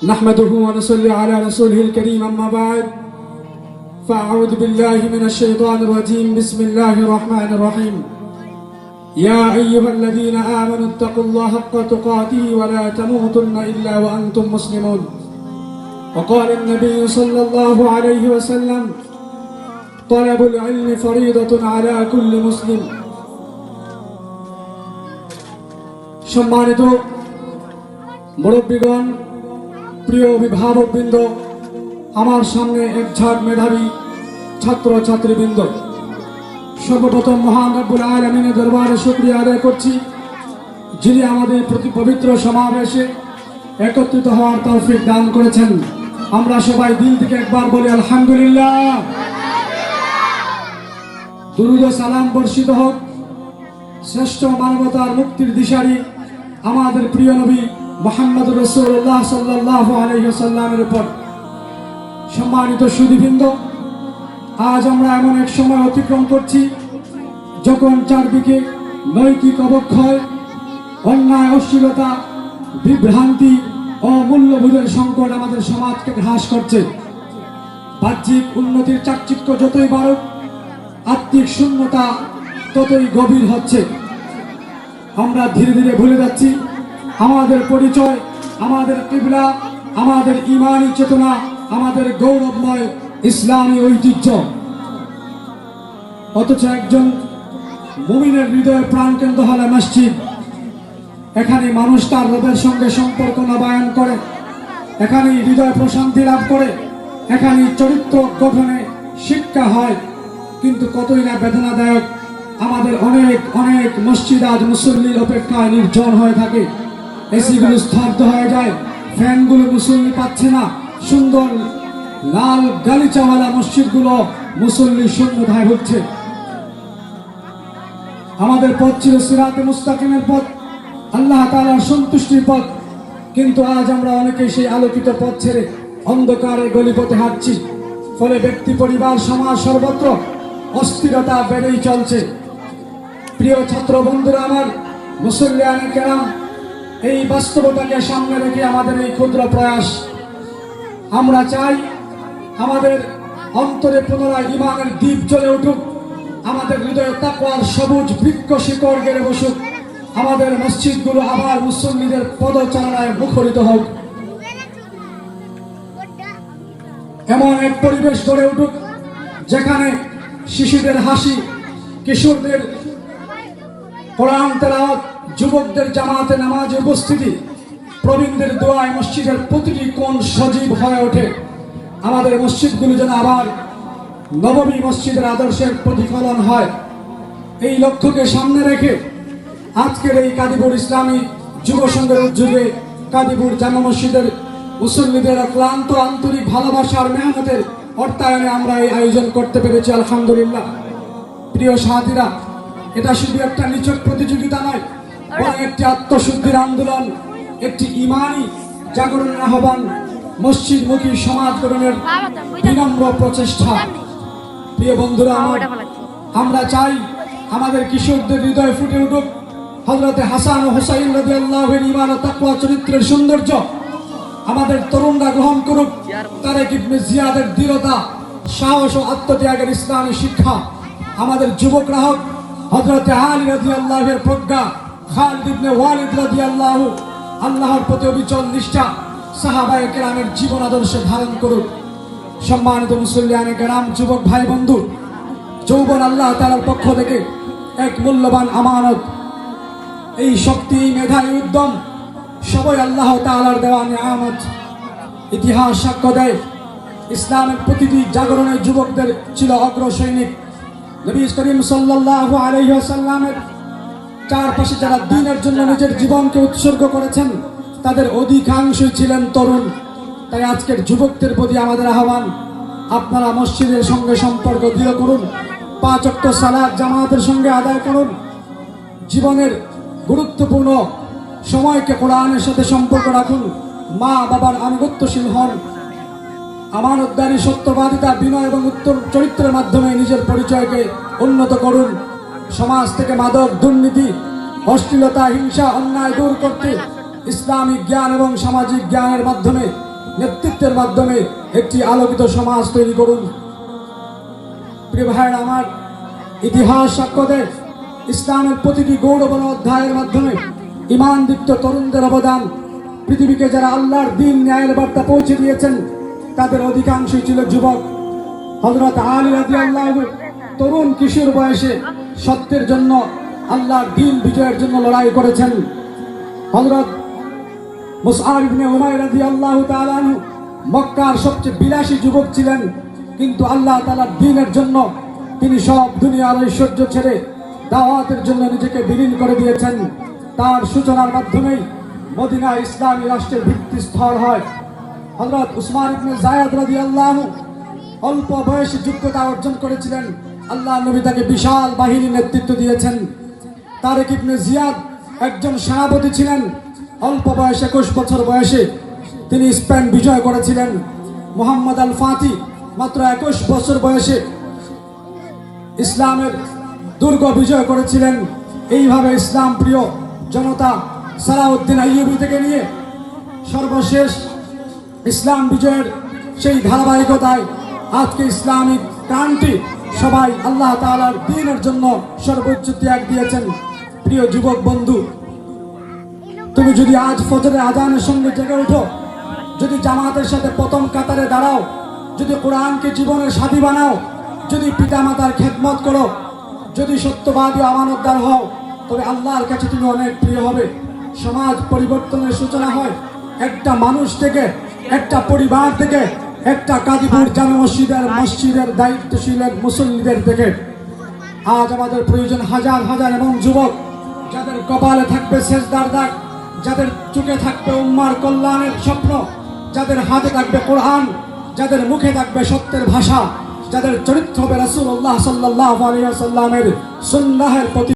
نحمده ونصلي على رسوله الكريم أما بعد فأعوذ بالله من الشيطان الرجيم بسم الله الرحمن الرحيم يا أيها الذين آمنوا اتقوا الله حق تقاته ولا تموتن إلا وأنتم مسلمون وقال النبي صلى الله عليه وسلم طلب العلم فريضة على كل مسلم সম্মানিত মুরব্বিগণ, প্রিয় অভিভাবকবৃন্দ, আমার সামনে এক ঝাঁক মেধাবী ছাত্র ছাত্রীবৃন্দ, সর্বপ্রথম মহান রব্বুল আলামিনের দরবারে শুকরিয়া আদায় করছি, যিনি আমাদের প্রতি পবিত্র সমাবেশে একত্রিত হওয়ার তৌফিক দান করেছেন। আমরা সবাই দিল থেকে একবার বলি আলহামদুলিল্লাহ। দুরূদ ও সালাম বর্ষিত হোক শ্রেষ্ঠ মানবতার মুক্তির দিশারি আমাদের প্রিয় নবী মুহাম্মদ রাসূলুল্লাহ সাল্লাল্লাহু আলাইহি ওয়াসাল্লামের উপর। সম্মানিত সুধীবৃন্দ, আজ আমরা এমন এক সময় অতিক্রম করছি যখন চারদিকে নৈতিক অবক্ষয়, অন্যায়, অশ্লীলতা, বিভ্রান্তি ও মূল্যবোধের সংকট আমাদের সমাজকে গ্রাস করছে। বাহ্যিক উন্নতির চাকচিক্য যতই বাড়ুক, আত্মিক শূন্যতা ততই গভীর হচ্ছে। আমরা ধীরে ধীরে ভুলে যাচ্ছি আমাদের পরিচয়, আমাদের কিবলা, আমাদের ঈমানী চেতনা, আমাদের গৌরবময় ইসলামী ঐতিহ্য। অথচ একজন মুমিনের হৃদয়ের প্রাণকেন্দ্র হলো মসজিদ। এখানে মানুষ তার রবের সঙ্গে সম্পর্ক নবায়ন করে, এখানে হৃদয় প্রশান্তি লাভ করে, এখানে চরিত্র গঠনে শিক্ষা হয়। কিন্তু কতই না বেদনাদায়ক, আমাদের অনেক অনেক মসজিদ আজ মুসল্লির অপেক্ষায় নির্জন হয়ে থাকে। এসিগুলো স্তব্ধ হয়ে যায়, ফ্যানগুলো মুসল্লি পাচ্ছে না, সুন্দর লাল গালিচাওয়ালা মসজিদগুলো মুসল্লি শূন্যতায় ভুগছে। আমাদের পথ ছিল সিরাতে মুস্তাকিমের পথ, আল্লাহ তাআলার সন্তুষ্টির পথ, কিন্তু আজ আমরা অনেকেই সেই আলোকিত পথ ছেড়ে অন্ধকারে গলিপথে হাঁটছি। ফলে ব্যক্তি, পরিবার, সমাজ সর্বত্র অস্থিরতা বেড়েই চলছে। প্রিয় ছাত্র বন্ধুরা আমার, মুসল্লিয়ানে কেরাম, এই বাস্তবতাকে সামনে রেখে আমাদের এই ক্ষুদ্র প্রয়াস, আমরা চাই আমাদের অন্তরে পুনরায় ঈমানের দীপ জ্বলে উঠুক, আমাদের হৃদয়ে তাকওয়ার সবুজ বৃক্ষ শিকড় গেড়ে বসুক, আমাদের মসজিদগুলো আবার মুসল্লিদের পদচারণায় মুখরিত হোক। এমন এক পরিবেশ গড়ে উঠুক যেখানে শিশুদের হাসি, কিশোরদের কোরআন তেলাওয়াত, যুবকদের জামাতে নামাজে উপস্থিতি, প্রবীণদের দোয়ায় মসজিদের প্রতিটি কোণ সজীব হয়ে ওঠে। আমাদের মসজিদগুলো যেন আবার নববী মসজিদের আদর্শের প্রতিফলন হয়। এই লক্ষ্যকে সামনে রেখে আজকের এই কাদিপুর ইসলামী যুব সংঘের উদ্যোগে কাদিপুর জামা মসজিদের মুসল্লিদের ক্লান্ত আন্তরিক ভালোবাসার মেহনতের অর্থায়নে আমরা এই আয়োজন করতে পেরেছি, আলহামদুলিল্লাহ। প্রিয় সাথীরা, এটা শুধু একটা নিছক প্রতিযোগিতা নয়, বরং একটি আত্মশুদ্ধির আন্দোলন, একটি ঈমানী জাগরণের আহ্বান, মসজিদমুখী সমাজ গঠনের বিনম্র প্রচেষ্টা। প্রিয় বন্ধুরা আমার, আমরা চাই আমাদের কিশোরদের হৃদয় ফুটে উঠুক হযরতে হাসান ও হুসাইন রাদিয়াল্লাহু আনহুর ঈমান ও তাকওয়া চরিত্রের সৌন্দর্য। আমাদের তরুণরা গ্রহণ করুক তারেক ইবনে জিয়াদের দৃঢ়তা, সাহস ও আত্মত্যাগের ইসলামী শিক্ষা। আমাদের যুবকরা হোক হযরতে আলী রাদিয়াল্লাহু এর প্রজ্ঞা, খালিদ ইবনে ওয়ালিদ রাদিয়াল্লাহু আল্লাহর প্রতি অবিচল নিষ্ঠা, সাহাবায়ে কেরামের জীবন আদর্শে ধারণ করুক। সম্মানিত মুসল্লিয়ানে কেরাম, যুবক ভাই বন্ধু, যৌবন আল্লাহ তাআলার পক্ষ থেকে এক মূল্যবান আমানত। এই শক্তি, মেধা, উদ্যম সবই আল্লাহ তাআলার দেওয়া নিয়ামত। ইতিহাস সাক্ষ্য দেয় ইসলামের প্রতিটি জাগরণে যুবকদের ছিল অগ্রসৈনিক। নবী করিম সাল্লাল্লাহু আলাইহি ওয়াসাল্লামের চারপাশে যারা দ্বীনের জন্য নিজের জীবনকে উৎসর্গ করেছেন তাদের অধিকাংশই ছিলেন তরুণ। তাই আজকের যুবকদের প্রতি আমাদের আহ্বান, আপনারা মসজিদের সঙ্গে সম্পর্ক দৃঢ় করুন, 5 ওয়াক্ত সালাত জামাতের সঙ্গে আদায় করুন, জীবনের গুরুত্বপূর্ণ সময়কে কোরআনের সাথে সম্পর্ক রাখুন, মা বাবার আনুগত্যশীল হন, আমানতদারি, সত্যবাদিতা, বিনয় এবং উত্তম চরিত্রের মাধ্যমে নিজের পরিচয়কে উন্নত করুন। সমাজ থেকে মাদক, দুর্নীতি, অশ্লীলতা, হিংসা, অন্যায় দূর করতে ইসলামিক জ্ঞান এবং সামাজিক জ্ঞানের মাধ্যমে নেতৃত্বের মাধ্যমে একটি আলোকিত সমাজ তৈরি করুন। প্রিয় ভাইয়েরা আমার, ইতিহাস সাক্ষ্য দেয় ইসলামের প্রতিটি গৌরবময় অধ্যায়ের মাধ্যমে ঈমানদীপ্ত তরুণদের অবদান। পৃথিবীকে যারা আল্লাহর দ্বীন ন্যায়ের বার্তা পৌঁছে দিয়েছেন তাদের অধিকাংশই ছিল যুবক। হযরত আলী রাদিয়াল্লাহু তরুণ কিশোর বয়সে সত্যের জন্য, আল্লাহর দ্বীন বিজয়ের জন্য লড়াই করেছেন। হযরত মুসআব ইবনে উমাইর রাদিয়াল্লাহু তাআলা আনহু মক্কার সবচেয়ে বিলাসী যুবক ছিলেন, কিন্তু আল্লাহ তাআলার দ্বীনের জন্য তিনি সব দুনিয়ার ঐশ্বর্য ছেড়ে দাওয়াতের জন্য নিজেকে বিলীন করে দিয়েছেন। তার সূচনার মাধ্যমেই মদিনা ইসলামী রাষ্ট্রের ভিত্তিস্থল হয়। হযরত উসমান ইবনে যায়েদ রাদিয়াল্লাহু আনহু অল্প বয়সে যোগ্যতা অর্জন করেছিলেন। আল্লাহ নবী তাকে বিশাল বাহিনী নেতৃত্ব দিয়েছেন। তারেক ইবনে জিয়াদ একজন সেনাপতি ছিলেন। অল্প বয়সে 21 বছর বয়সে তিনি স্পেন বিজয় করেছিলেন। মুহাম্মদ আল ফাতি মাত্র 21 বছর বয়সে ইসলামের দুর্গ বিজয় করেছিলেন। এইভাবে ইসলাম প্রিয় জনতা সালাউদ্দিন আইয়ুবী থেকে নিয়ে সর্বশেষ ইসলাম বিজয়ের সেই ধারাবাহিকতায় আজকে ইসলামিক ক্রান্তি সবাই আল্লাহ তাআলার দ্বীনের জন্য সর্বোচ্চ ত্যাগ দিয়েছেন। প্রিয় যুবক বন্ধু, তুমি যদি আজ ফজরের আজানের সঙ্গে জেগে ওঠো, যদি জামাতের সাথে প্রথম কাতারে দাঁড়াও, যদি কোরআনকে জীবনের সাথী বানাও, যদি পিতামাতার খেদমত করো, যদি সত্যবাদী আমানতদার হও, তবে আল্লাহর কাছে তুমি অনেক প্রিয় হবে। সমাজ পরিবর্তনের সূচনা হয় একটা মানুষ থেকে, একটা পরিবার থেকে, একটা কাদিপুর জামে মসজিদের দায়িত্বশীলের মুসল্লিদের থেকে। আজ আমাদের প্রয়োজন হাজার হাজার এমন যুবক যাদের কপালে থাকবে সেজদার দাগ, যাদের চোখে থাকবে উম্মার কল্যাণের স্বপ্ন, যাদের হাতে থাকবে কোরআন, যাদের মুখে থাকবে সত্যের ভাষা, যাদের চরিত্র হবে রাসূলুল্লাহ সাল্লাল্লাহু আলাইহি ওয়াসাল্লামের সুন্নাহের প্রতি